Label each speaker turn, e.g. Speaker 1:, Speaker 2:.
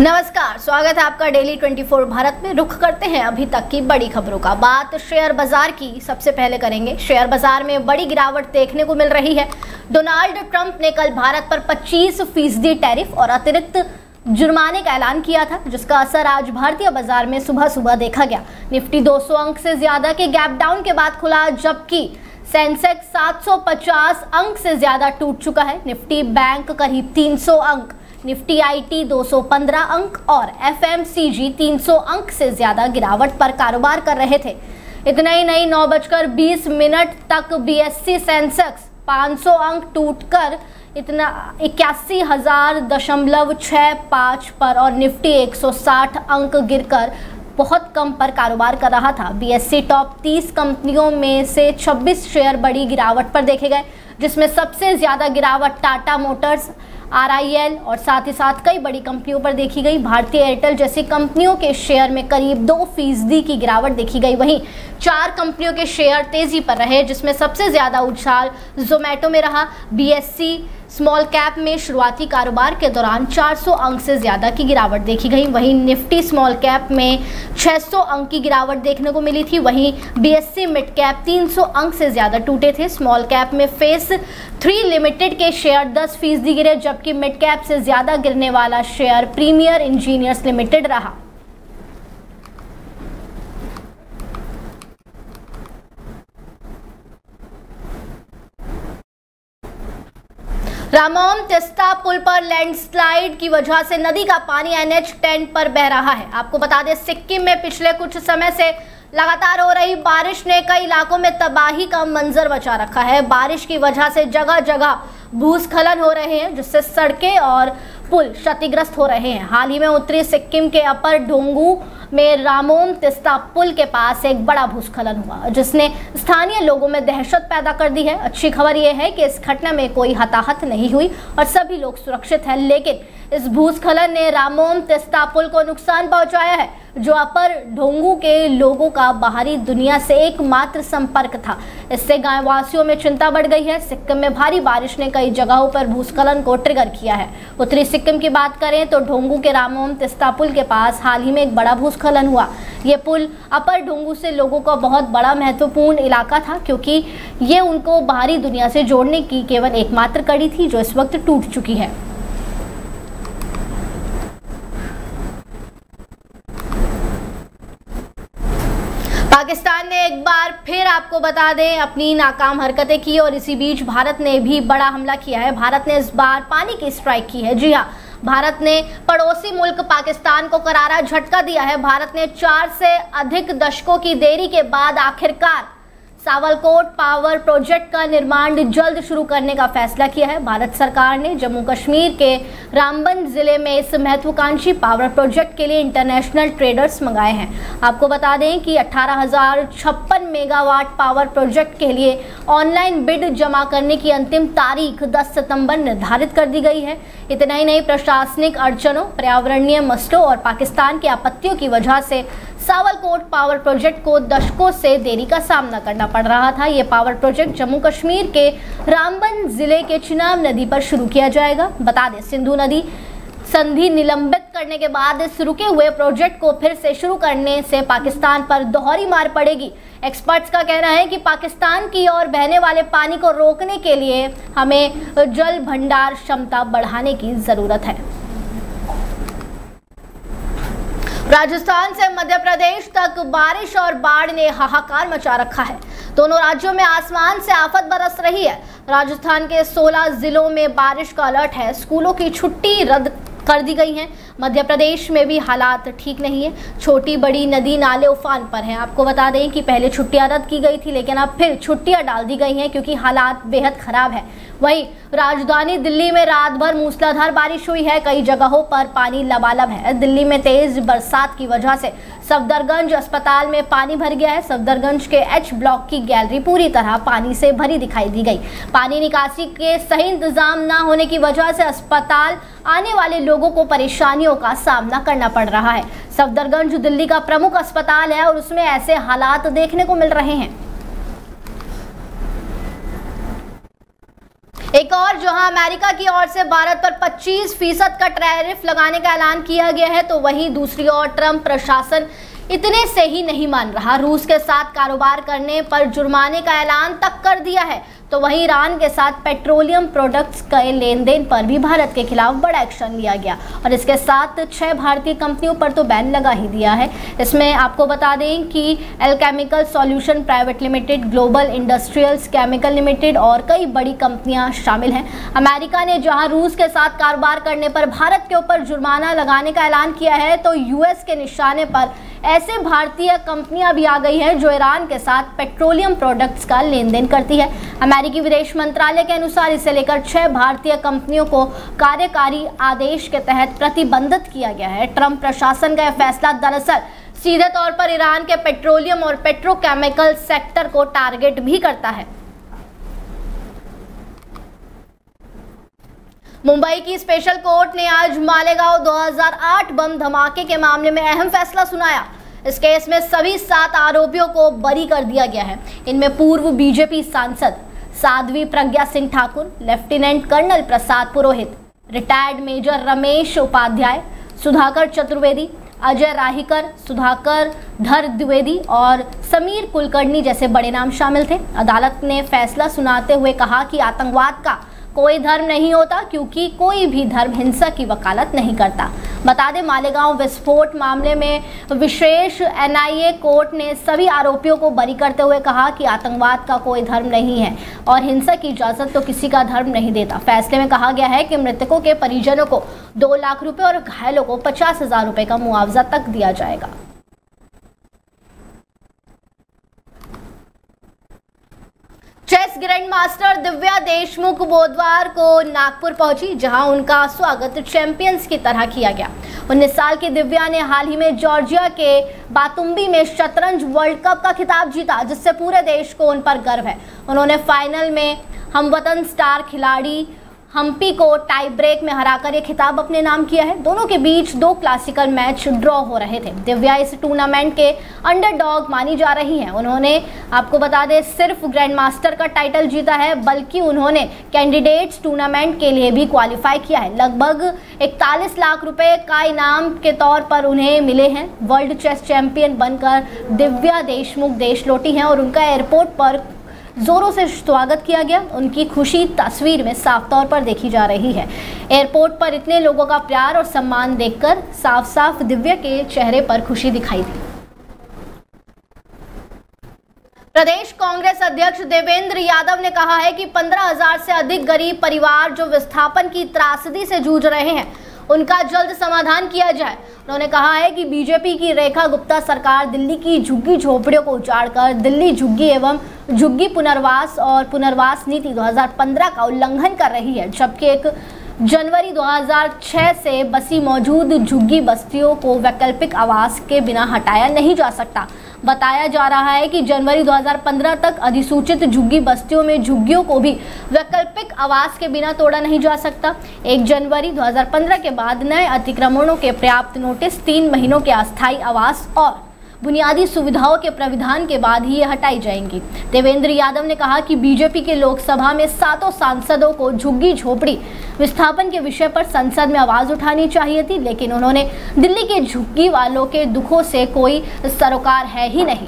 Speaker 1: नमस्कार, स्वागत है आपका डेली 24 भारत में। रुख करते हैं अभी तक की बड़ी खबरों का। बात शेयर बाजार की सबसे पहले करेंगे। शेयर बाजार में बड़ी गिरावट देखने को मिल रही है। डोनाल्ड ट्रंप ने कल भारत पर 25% टैरिफ और अतिरिक्त जुर्माने का ऐलान किया था, जिसका असर आज भारतीय बाजार में सुबह सुबह देखा गया। निफ्टी 200 अंक से ज्यादा के गैप डाउन के बाद खुला, जबकि सेंसेक्स 750 अंक से ज्यादा टूट चुका है। निफ्टी बैंक करीब 300 अंक, निफ्टी आईटी 215 अंक और एफएमसीजी 300 अंक से ज्यादा गिरावट पर कारोबार कर रहे थे। इतना ही नहीं, 9:20 तक बीएससी सेंसेक्स 500 अंक टूटकर इतना 81,000.65 पर और निफ्टी 160 अंक गिरकर बहुत कम पर कारोबार कर रहा था। बीएससी टॉप 30 कंपनियों में से 26 शेयर बड़ी गिरावट पर देखे गए, जिसमें सबसे ज्यादा गिरावट टाटा मोटर्स, आरआईएल और साथ ही साथ कई बड़ी कंपनियों पर देखी गई। भारतीय एयरटेल जैसी कंपनियों के शेयर में करीब 2% की गिरावट देखी गई। वहीं 4 कंपनियों के शेयर तेजी पर रहे, जिसमें सबसे ज्यादा उछाल जोमेटो में रहा। बीएससी स्मॉल कैप में शुरुआती कारोबार के दौरान 400 अंक से ज्यादा की गिरावट देखी गई। वहीं निफ्टी स्मॉल कैप में 600 अंक की गिरावट देखने को मिली थी। वहीं बीएससी मिड कैप 300 अंक से ज्यादा टूटे थे। स्मॉल कैप में फेस 3 लिमिटेड के शेयर 10% गिरे, जबकि मिड कैप से ज्यादा गिरने वाला शेयर प्रीमियर इंजीनियर्स लिमिटेड रहा। रामोम तिस्ता पुल पर लैंडस्लाइड की वजह से नदी का पानी NH10 पर बह रहा है। आपको बता दें, सिक्किम में पिछले कुछ समय से लगातार हो रही बारिश ने कई इलाकों में तबाही का मंजर बचा रखा है। बारिश की वजह से जगह जगह भूस्खलन हो रहे हैं, जिससे सड़कें और पुल क्षतिग्रस्त हो रहे हैं। हाल ही में उत्तरी सिक्किम के अपर ढोंगू में रामोम तिस्ता पुल के पास एक बड़ा भूस्खलन हुआ, जिसने स्थानीय लोगों में दहशत पैदा कर दी है। अच्छी खबर यह है कि इस घटना में कोई हताहत नहीं हुई और सभी लोग सुरक्षित हैं, लेकिन इस भूस्खलन ने रामोम तिस्ता पुल को नुकसान पहुंचाया है, जो अपर ढोंगू के लोगों का बाहरी दुनिया से एकमात्र संपर्क था। इससे गांव वासियों में चिंता बढ़ गई है। सिक्किम में भारी बारिश ने कई जगहों पर भूस्खलन को ट्रिगर किया है। उत्तरी सिक्किम की बात करें तो ढोंगू के रामोम तिस्ता पुल के पास हाल ही में एक बड़ा भूस्खलन हुआ। ये पुल अपर ढोंगू से लोगों का बहुत बड़ा महत्वपूर्ण इलाका था, क्योंकि ये उनको बाहरी दुनिया से जोड़ने की केवल एकमात्र कड़ी थी, जो इस वक्त टूट चुकी है। पाकिस्तान ने एक बार फिर, आपको बता दें, अपनी नाकाम हरकतें की और इसी बीच भारत ने भी बड़ा हमला किया है। भारत ने इस बार पानी की स्ट्राइक की है। जी हां, भारत ने पड़ोसी मुल्क पाकिस्तान को करारा झटका दिया है। भारत ने 4 से अधिक दशकों की देरी के बाद आखिरकार सावलकोट पावर प्रोजेक्ट का निर्माण जल्द शुरू करने का फैसला किया है। भारत सरकार ने जम्मू कश्मीर के रामबन जिले में इस महत्वाकांक्षी पावर प्रोजेक्ट के लिए इंटरनेशनल ट्रेडर्स मंगाए हैं। आपको बता दें कि 18,056 मेगावाट पावर प्रोजेक्ट के लिए ऑनलाइन बिड जमा करने की अंतिम तारीख 10 सितंबर निर्धारित कर दी गई है। इतना ही नहीं, प्रशासनिक अड़चनों, पर्यावरणीय मसलों और पाकिस्तान की आपत्तियों की वजह से सावलकोट पावर प्रोजेक्ट को दशकों से देरी का सामना करना पड़ रहा था। ये पावर प्रोजेक्ट जम्मू कश्मीर के रामबन जिले के चिनाब नदी पर शुरू किया जाएगा। बता दें, सिंधु नदी संधि निलंबित करने के बाद इस रुके हुए प्रोजेक्ट को फिर से शुरू करने से पाकिस्तान पर दोहरी मार पड़ेगी। एक्सपर्ट्स का कहना है कि पाकिस्तान की ओर बहने वाले पानी को रोकने के लिए हमें जल भंडार क्षमता बढ़ाने की जरूरत है। राजस्थान से मध्य प्रदेश तक बारिश और बाढ़ ने हाहाकार मचा रखा है। दोनों राज्यों में आसमान से आफत बरस रही है। राजस्थान के 16 जिलों में बारिश का अलर्ट है। स्कूलों की छुट्टी रद्द कर दी गई हैं। मध्य प्रदेश में भी हालात ठीक नहीं है। छोटी बड़ी नदी नाले उफान पर हैं। आपको बता दें कि पहले छुट्टियां रद्द की गई थी, लेकिन अब फिर छुट्टियां डाल दी गई हैं, क्योंकि हालात बेहद खराब है। वहीं राजधानी दिल्ली में रात भर मूसलाधार बारिश हुई है। कई जगहों पर पानी लबालब है। दिल्ली में तेज बरसात की वजह से सफदरगंज अस्पताल में पानी भर गया है। सफदरगंज के H ब्लॉक की गैलरी पूरी तरह पानी से भरी दिखाई दी गई। पानी निकासी के सही इंतजाम न होने की वजह से अस्पताल आने वाले लोगों को परेशानियों का सामना करना पड़ रहा है। सफदरगंज दिल्ली का प्रमुख अस्पताल है और उसमें ऐसे हालात देखने को मिल रहे हैं। एक और जहां अमेरिका की ओर से भारत पर 25% का टैरिफ लगाने का ऐलान किया गया है, तो वहीं दूसरी ओर ट्रंप प्रशासन इतने से ही नहीं मान रहा। रूस के साथ कारोबार करने पर जुर्माने का ऐलान तक कर दिया है। तो वहीं ईरान के साथ पेट्रोलियम प्रोडक्ट्स के लेन देन पर भी भारत के खिलाफ बड़ा एक्शन लिया गया और इसके साथ 6 भारतीय कंपनियों पर तो बैन लगा ही दिया है। इसमें आपको बता दें कि Alchemical Solution Private Limited, Global Industrials Chemical Limited और कई बड़ी कंपनियां शामिल हैं। अमेरिका ने जहां रूस के साथ कारोबार करने पर भारत के ऊपर जुर्माना लगाने का ऐलान किया है, तो यूएस के निशाने पर ऐसे भारतीय कंपनियां भी आ गई हैं जो ईरान के साथ पेट्रोलियम प्रोडक्ट्स का लेन देन करती है। अमेरिकी विदेश मंत्रालय के अनुसार इसे लेकर 6 भारतीय कंपनियों को कार्यकारी आदेश के तहत प्रतिबंधित किया गया है। ट्रंप प्रशासन का यह फैसला दरअसल सीधे तौर पर ईरान के पेट्रोलियम और पेट्रोकेमिकल सेक्टर को टारगेट भी करता है। मुंबई की स्पेशल कोर्ट ने आज मालेगांव 2008 बम धमाके के मामले में अहम फैसला सुनाया। इस केस में सभी 7 आरोपियों को बरी कर दिया गया है। इनमें पूर्व बीजेपी सांसद Sadhvi Pragya Singh Thakur, lieutenant colonel Prasad Purohit, retired major Ramesh Upadhyay, Sudhakar Chaturvedi, Ajay राहीकर, Sudhakar धर द्विवेदी और समीर कुलकर्णी जैसे बड़े नाम शामिल थे। अदालत ने फैसला सुनाते हुए कहा कि आतंकवाद का कोई धर्म नहीं होता, क्योंकि कोई भी धर्म हिंसा की वकालत नहीं करता। बता दें, मालेगांव विस्फोट मामले में विशेष एनआईए कोर्ट ने सभी आरोपियों को बरी करते हुए कहा कि आतंकवाद का कोई धर्म नहीं है और हिंसा की इजाजत तो किसी का धर्म नहीं देता। फैसले में कहा गया है कि मृतकों के परिजनों को 2 लाख रुपए और घायलों को 50,000 रुपए का मुआवजा तक दिया जाएगा। Chess grand master Divya Deshmukh बुधवार को नागपुर पहुंची, जहां उनका स्वागत चैंपियंस की तरह किया गया। 19 साल की दिव्या ने हाल ही में जॉर्जिया के बातुम्बी में शतरंज वर्ल्ड कप का खिताब जीता, जिससे पूरे देश को उन पर गर्व है। उन्होंने फाइनल में हमवतन स्टार खिलाड़ी हम्पी को टाई ब्रेक में हराकर ये खिताब अपने नाम किया है। दोनों के बीच 2 क्लासिकल मैच ड्रॉ हो रहे थे। दिव्या इस टूर्नामेंट के अंडरडॉग मानी जा रही हैं। उन्होंने, आपको बता दें, सिर्फ ग्रैंड मास्टर का टाइटल जीता है, बल्कि उन्होंने कैंडिडेट्स टूर्नामेंट के लिए भी क्वालिफाई किया है। लगभग 41 लाख रुपए का इनाम के तौर पर उन्हें मिले हैं। वर्ल्ड चेस चैंपियन बनकर दिव्या देशमुख देश लौटी हैं और उनका एयरपोर्ट पर जोरों से स्वागत किया गया। उनकी खुशी तस्वीर में साफ तौर पर देखी जा रही है। एयरपोर्ट पर इतने लोगों का प्यार और सम्मान देखकर साफ साफ दिव्या के चेहरे पर खुशी दिखाई दी। प्रदेश कांग्रेस अध्यक्ष देवेंद्र यादव ने कहा है कि 15,000 से अधिक गरीब परिवार जो विस्थापन की त्रासदी से जूझ रहे हैं, उनका जल्द समाधान किया जाए। उन्होंने कहा है कि बीजेपी की रेखा गुप्ता सरकार दिल्ली की झुग्गी झोपड़ियों को उजाड़कर दिल्ली झुग्गी एवं झुग्गी पुनर्वास और पुनर्वास नीति 2015 का उल्लंघन कर रही है, जबकि 1 जनवरी 2006 से बसी मौजूद झुग्गी बस्तियों को वैकल्पिक आवास के बिना हटाया नहीं जा सकता। बताया जा रहा है कि जनवरी 2015 तक अधिसूचित झुग्गी बस्तियों में झुग्गियों को भी वैकल्पिक आवास के बिना तोड़ा नहीं जा सकता। 1 जनवरी 2015 के बाद नए अतिक्रमणों के पर्याप्त नोटिस, 3 महीनों के अस्थायी आवास और बुनियादी सुविधाओं के प्राविधान के बाद ही ये हटाई जाएंगी। देवेंद्र यादव ने कहा कि बीजेपी के लोकसभा में 7 सांसदों को झुग्गी झोपड़ी विस्थापन के विषय पर संसद में आवाज उठानी चाहिए थी, लेकिन उन्होंने दिल्ली के झुग्गी वालों के दुखों से कोई सरोकार है ही नहीं।